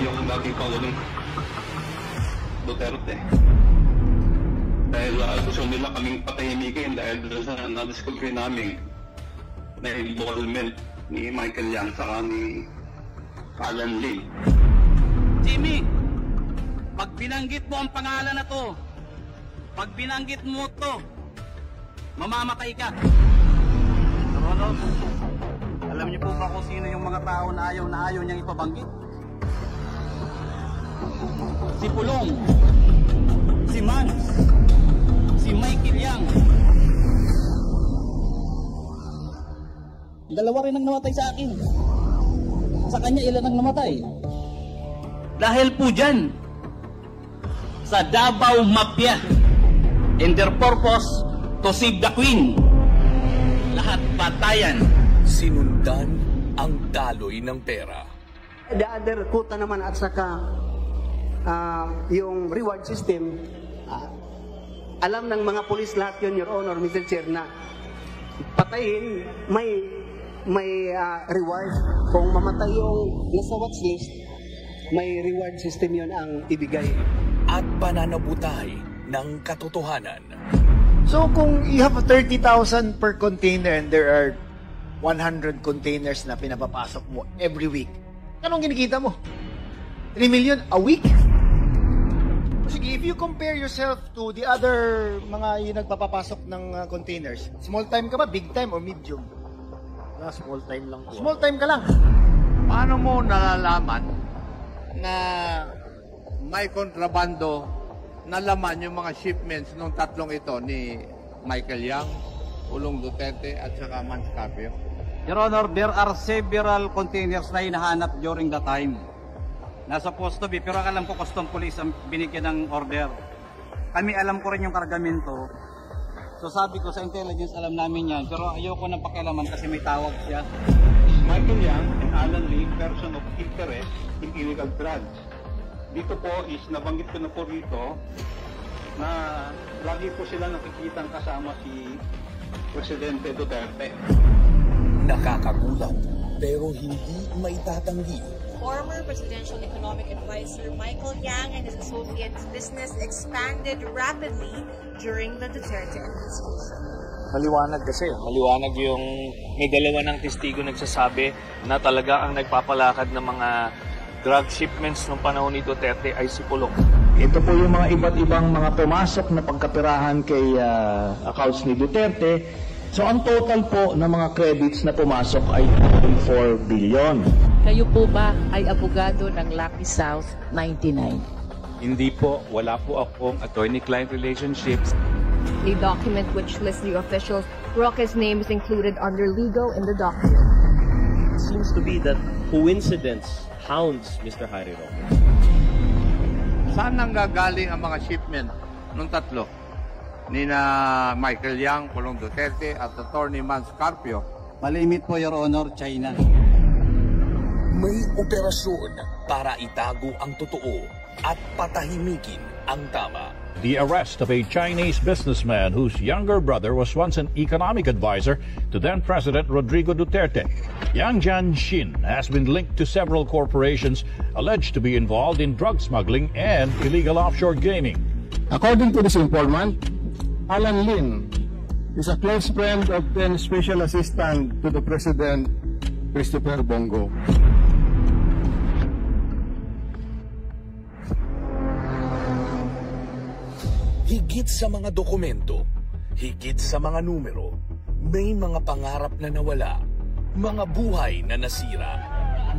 yung dating Pangulong Duterte. Dahil gusto nila kaming patahimikin dahil doon sa na-discover namin na involvement ni Michael Yang saka ni Alan Lee. Jimmy, pag binanggit mo ang pangalan na to, pag binanggit mo to, mamamatay ka. Ronald, alam niyo po ba kung sino yung mga tao na ayaw niyang ipabanggit? Si Pulong, si Mans, si Michael Yang. Dalawa rin ang namatay sa akin. Sa kanya ilan ang namatay? Dahil po dyan, sa Davao Mafia, and their purpose to save the Queen. Lahat patayan. Sinundan ang daloy ng pera. The other kuta naman at saka yung reward system, alam ng mga pulis lahat yun, Your Honor, Mr. Chair, na patayin, may reward. Kung mamatay yung nasa watch list, may reward system yun ang ibigay. At pananabutay ng katotohanan. So kung you have 30,000 per container and there are 100 containers na pinapapasok mo every week, anong kinikita mo? 3 million a week? Sige, if you compare yourself to the other mga yung nagpapapasok ng containers, small time ka ba, big time, or medium? Small time lang po. Small time ka lang. Paano mo nalalaman na may kontrabando na laman yung mga shipments nung tatlong ito ni Michael Yang, Pulong Duterte at saka Mans Carpio? Your Honor, there are several containers na hinahanap during the time. Nasa posto B, pero alam ko custom police ang binigyan ng order. Kami alam ko rin yung kargamento. So sabi ko sa intelligence, alam namin yan, pero ayoko nang pakialaman kasi may tawag siya. Michael Yang and Alan Lee, person of interest in illegal drugs. Dito po is nabanggit ko na po rito na lagi po sila nakikitang kasama si Presidente Duterte. Nakakagulat pero hindi maitatanggi. Former Presidential Economic Advisor Michael Yang and his associates' business expanded rapidly during the Duterte administration. Maliwanag kasi. Maliwanag yung may dalawa ng testigo nagsasabi na talaga ang nagpapalakad ng mga drug shipments noong panahon ni Duterte ay si Pulong. Ito po yung mga iba't ibang mga pumasok na pagkapirahan kay accounts ni Duterte. So ang total po ng mga credits na pumasok ay 4 billion. Kayo po ba ay abogado ng Lucky South 99? Hindi po. Wala po akong attorney-client relationships. A document which lists the officials. Roque's name is included under legal in the document. It seems to be that coincidence hounds Mr. Harry Roque. Saan nanggagaling ang mga shipment nung tatlo? Nina Michael Yang, Pulong Duterte at Attorney Mans Carpio. Malimit po, Your Honor, China. May operasyon para itago ang totoo at patahimikin ang tama. The arrest of a Chinese businessman whose younger brother was once an economic advisor to then-President Rodrigo Duterte. Yang Jianxin has been linked to several corporations alleged to be involved in drug smuggling and illegal offshore gaming. According to this informant, Alan Lin is a close friend of then Special Assistant to the President, Christopher Bongo. Higit sa mga dokumento, higit sa mga numero, may mga pangarap na nawala, mga buhay na nasira,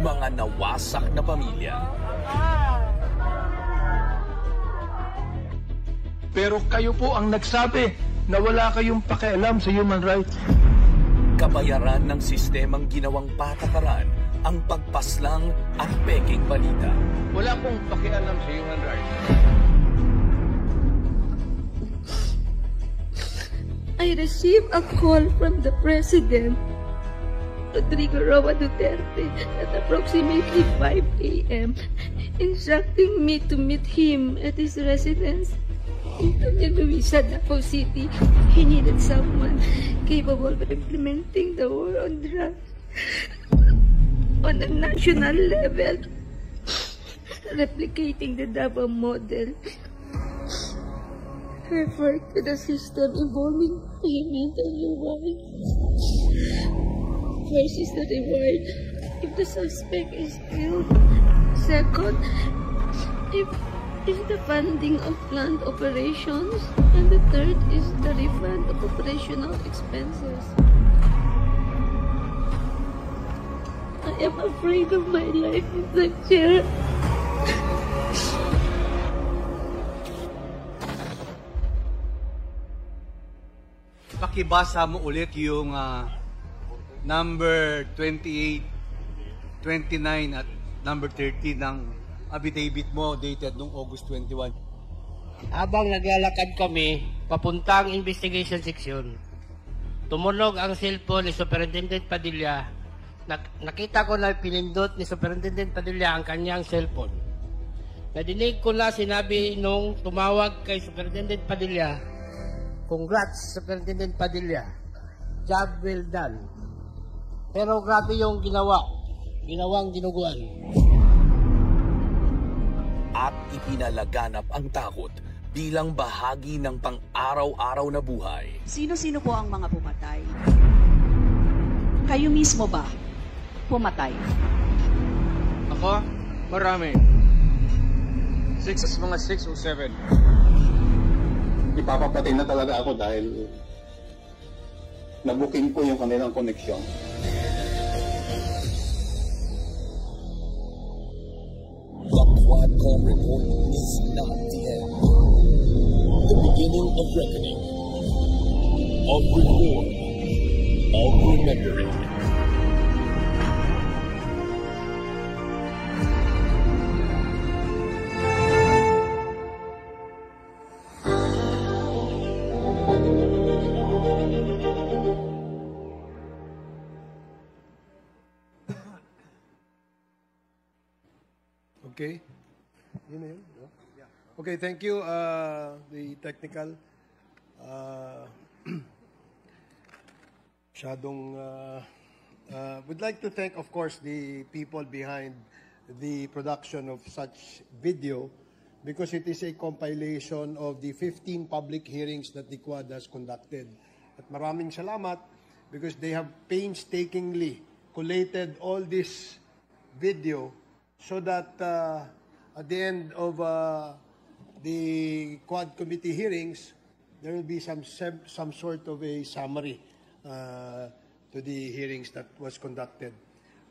mga nawasak na pamilya. Pero kayo po ang nagsabi na wala kayong pakialam sa human rights. Kabayaran ng sistemang ginawang patakaran ang pagpaslang at peking balita. Wala pong pakialam sa human rights. I received a call from the President, Rodrigo Roa Duterte, at approximately 5 a.m., instructing me to meet him at his residence in Doña Luisa, Davao City. He needed someone capable of implementing the war on drugs on a national level. replicating the Davao model, refer to the system involving payment and reward. First is the reward if the suspect is killed. Second, if the funding of planned operations. And the third is the refund of operational expenses. I am afraid of my life, Mr. Chair. Pakibasa mo ulit yung number 28, 29 at number 30 ng affidavit mo dated noong August 21. Habang naglalakad kami, papuntang investigation section, tumunog ang cellphone ni Superintendent Padilla. Nakita ko na pinindot ni Superintendent Padilla ang kanyang cellphone. Nadinig ko na sinabi nung tumawag kay Superintendent Padilla, "Congrats, Superintendent Padilla. Job well done." Pero grabe yung ginawang dinuguan. At ipinalaganap ang takot bilang bahagi ng pang-araw-araw na buhay. Sino-sino po ang mga pumatay? Kayo mismo ba pumatay? Ako? Marami. Mga 6 o 7. Ipapapatay na talaga ako dahil nabuking ko yung kanilang koneksyon. The Quadcom report is not the end. The beginning of reckoning, of reform, of remembering. Okay. Yun na yun. No? Okay, thank you, the technical. Would like to thank, of course, the people behind the production of such video because it is a compilation of the 15 public hearings that the Quad has conducted. At maraming salamat because they have painstakingly collated all this video so that at the end of the Quad Committee hearings, there will be some sort of a summary to the hearings that was conducted.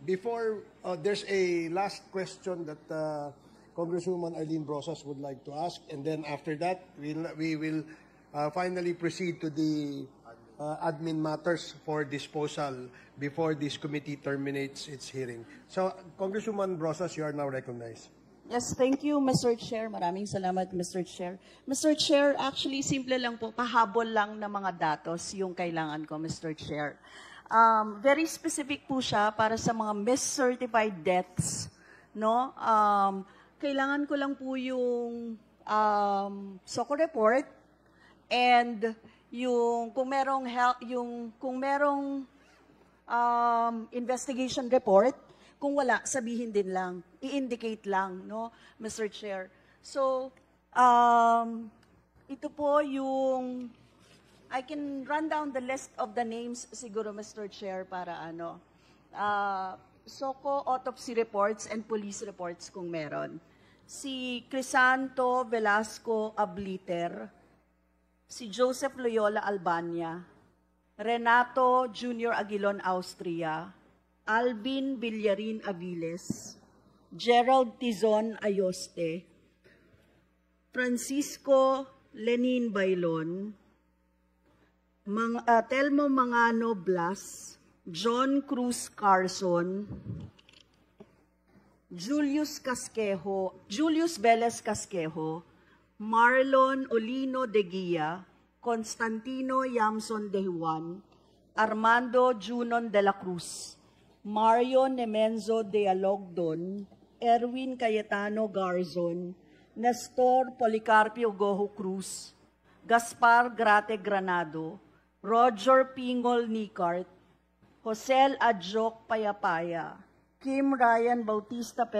Before, there's a last question that Congresswoman Arlene Brosas would like to ask, and then after that, we will finally proceed to the admin matters for disposal before this committee terminates its hearing. So, Congresswoman Brosas, you are now recognized. Yes, thank you, Mr. Chair. Maraming salamat, Mr. Chair. Mr. Chair, actually, simple lang po, pahabol lang ng mga datos yung kailangan ko, Mr. Chair. Very specific po siya para sa mga miscertified deaths, no? Kailangan ko lang po yung SOCO report and yung kung merong investigation report, kung wala, sabihin din lang, i-indicate lang, no, Mr. Chair. So, ito po yung, I can run down the list of the names siguro, Mr. Chair, para SOCO autopsy reports and police reports kung meron. Si Crisanto Velasco Abliter, si Joseph Loyola Albania, Renato Jr. Aguilon Austria, Alvin Villarin Aviles, Gerald Tizon Ayoste, Francisco Lenin Bailon, Telmo Mangano Blas, John Cruz Carson, Julius Velez Casquejo, Marlon Olino de Guia, Constantino Yamson de Juan, Armando Junon de la Cruz, Mario Nemenzo de Alogdon, Erwin Cayetano Garzon, Nestor Policarpio Goho Cruz, Gaspar Grate Granado, Roger Pingol Nicart, Josel Adjok Payapaya, Kim Ryan Bautista